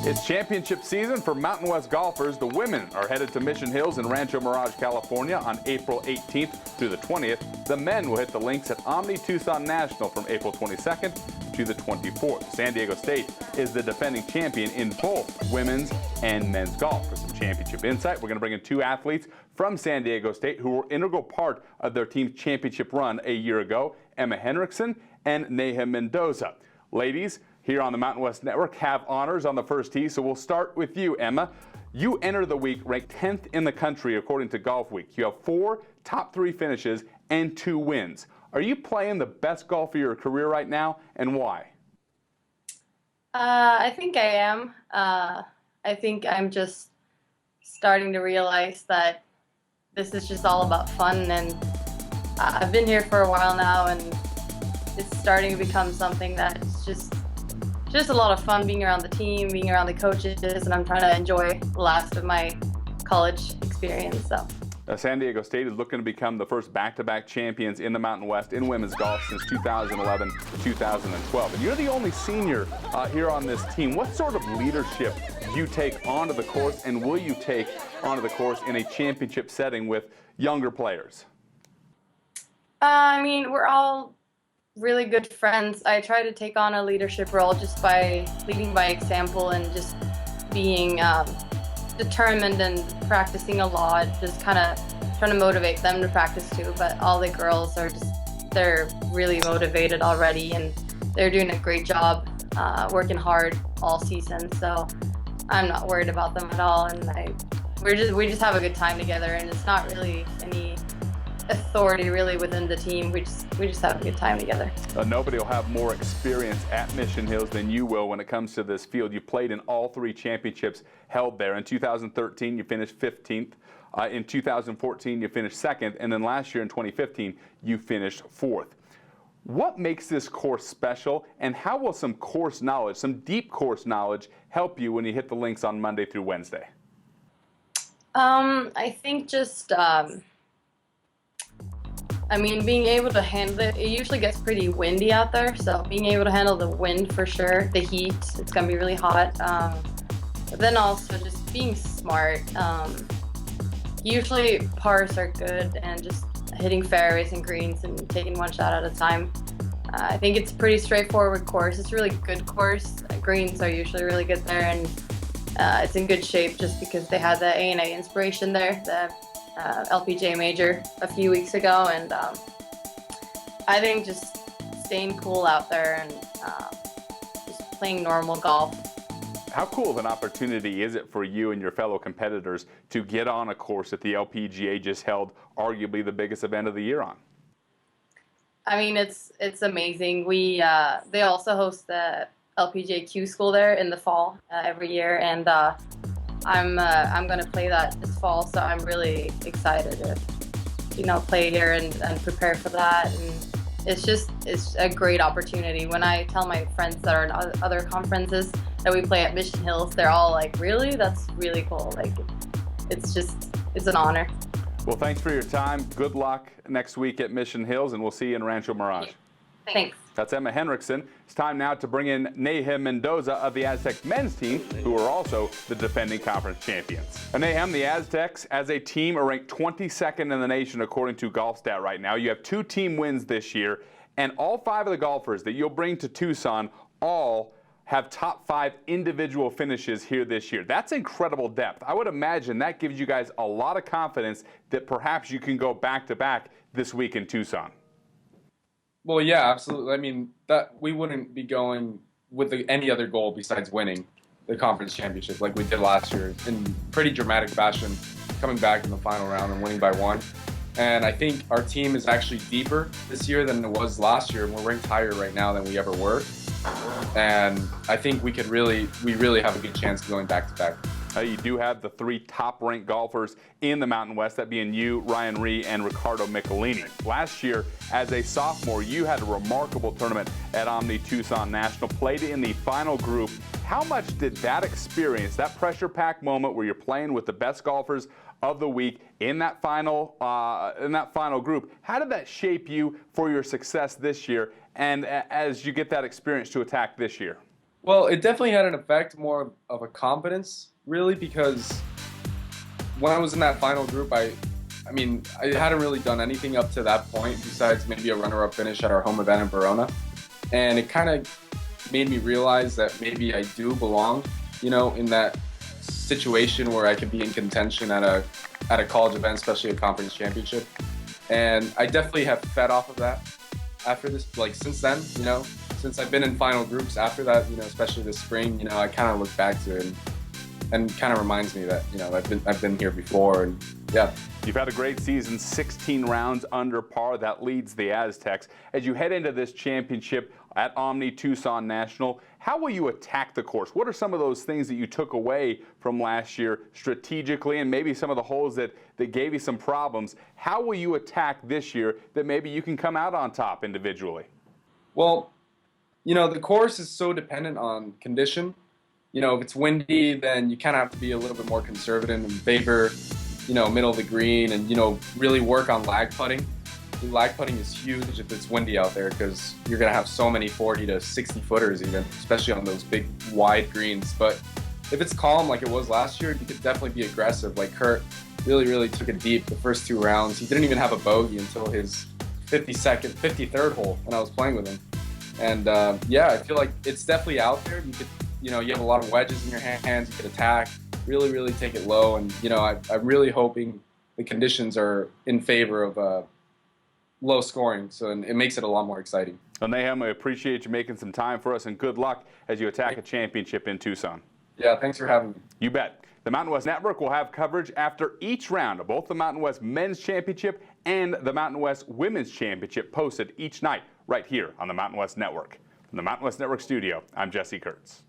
It's championship season for Mountain West golfers. The women are headed to Mission Hills in Rancho Mirage, California on April 18th through the 20th. The men will hit the links at Omni Tucson National from April 22nd to the 24th. San Diego State is the defending champion in both women's and men's golf. For some championship insight, we're going to bring in two athletes from San Diego State who were an integral part of their team's championship run a year ago, Emma Henrikson and Nahum Mendoza. Ladies, here on the Mountain West Network have honors on the first tee, so we'll start with you, Emma. You enter the week ranked 10th in the country according to Golf Week. You have 4 top 3 finishes and 2 wins. Are you playing the best golf of your career right now, and why? I think I am. I think I'm just starting to realize that this is just all about fun, and I've been here for a while now, and it's starting to become something that's just a lot of fun being around the team, being around the coaches, and I'm trying to enjoy the last of my college experience. So. San Diego State is looking to become the first back-to-back champions in the Mountain West in women's golf since 2011-2012. And you're the only senior here on this team. What sort of leadership do you take onto the course, and will you take onto the course in a championship setting with younger players? I mean, we're all really good friends. I try to take on a leadership role just by leading by example and just being determined and practicing a lot, just kind of trying to motivate them to practice too. But all the girls are they're really motivated already, and they're doing a great job working hard all season. So I'm not worried about them at all, and we just have a good time together, and it's not really any authority really within the team. We just have a good time together. Nobody will have more experience at Mission Hills than you will when it comes to this field. You played in all 3 championships held there. In 2013, you finished 15th. In 2014, you finished 2nd. And then last year in 2015, you finished 4th. What makes this course special, and how will some course knowledge, some deep course knowledge, help you when you hit the links on Monday through Wednesday? I think just I mean, being able to handle it, it usually gets pretty windy out there, so being able to handle the wind for sure, the heat, it's going to be really hot. But then also just being smart. Usually pars are good, and just hitting fairways and greens and taking one shot at a time. I think it's a pretty straightforward course. It's a really good course. Greens are usually really good there, and it's in good shape just because they had the A&A Inspiration there, the LPGA major a few weeks ago, and I think just staying cool out there and just playing normal golf. How cool of an opportunity is it for you and your fellow competitors to get on a course that the LPGA just held arguably the biggest event of the year on? I mean, it's amazing. They also host the LPGA Q School there in the fall every year, and I'm going to play that this fall, so I'm really excited to, play here and prepare for that. And it's a great opportunity. When I tell my friends that are in other conferences that we play at Mission Hills, they're all like, really? That's really cool. Like, it's an honor. Well, thanks for your time. Good luck next week at Mission Hills, and we'll see you in Rancho Mirage. Thanks. That's Emma Henrikson. It's time now to bring in Nahum Mendoza of the Aztec men's team, who are also the defending conference champions. Nahum, the Aztecs as a team are ranked 22nd in the nation according to GolfStat right now. You have 2 team wins this year, and all 5 of the golfers that you'll bring to Tucson all have top 5 individual finishes here this year. That's incredible depth. I would imagine that gives you guys a lot of confidence that perhaps you can go back-to-back this week in Tucson. Well, yeah, absolutely. I mean, that we wouldn't be going with any other goal besides winning the conference championship like we did last year in pretty dramatic fashion, coming back in the final round and winning by 1. And I think our team is actually deeper this year than it was last year, and we're ranked higher right now than we ever were. And I think we really have a good chance of going back-to-back. You do have the 3 top-ranked golfers in the Mountain West, that being you, Ryan Ree, and Ricardo Michelini. Last year, as a sophomore, you had a remarkable tournament at Omni Tucson National, played in the final group. How much did that experience, that pressure-packed moment where you're playing with the best golfers of the week in that final group, how did that shape you for your success this year, and as you get that experience to attack this year? Well, it definitely had an effect, more of a confidence, really, because when I was in that final group, I mean, I hadn't really done anything up to that point besides maybe a runner-up finish at our home event in Verona, and it kind of made me realize that maybe I do belong, in that situation where I could be in contention at a college event, especially a conference championship. And I definitely have fed off of that after this, like since then, since I've been in final groups after that, especially this spring, I kind of look back to it and kind of reminds me that, I've been here before, and yeah. You've had a great season, 16 rounds under par. That leads the Aztecs. As you head into this championship at Omni Tucson National, how will you attack the course? What are some of those things that you took away from last year strategically, and maybe some of the holes that gave you some problems? How will you attack this year that maybe you can come out on top individually? Well, the course is so dependent on condition. If it's windy, then you kind of have to be a little bit more conservative and favor, middle of the green, and, really work on lag putting. Lag putting is huge if it's windy out there, because you're going to have so many 40 to 60 footers even, especially on those big wide greens. But if it's calm like it was last year, you could definitely be aggressive. Like Kurt really took it deep the first 2 rounds. He didn't even have a bogey until his 53rd hole when I was playing with him. And yeah, I feel like it's definitely out there. You could, you have a lot of wedges in your hands. You could attack, really take it low. And I'm really hoping the conditions are in favor of low scoring, so it makes it a lot more exciting. Well, Nahum, I appreciate you making some time for us, and good luck as you attack a championship in Tucson. Yeah, thanks for having me. You bet. The Mountain West Network will have coverage after each round of both the Mountain West Men's Championship and the Mountain West Women's Championship, posted each night right here on the Mountain West Network. From the Mountain West Network studio, I'm Jesse Kurtz.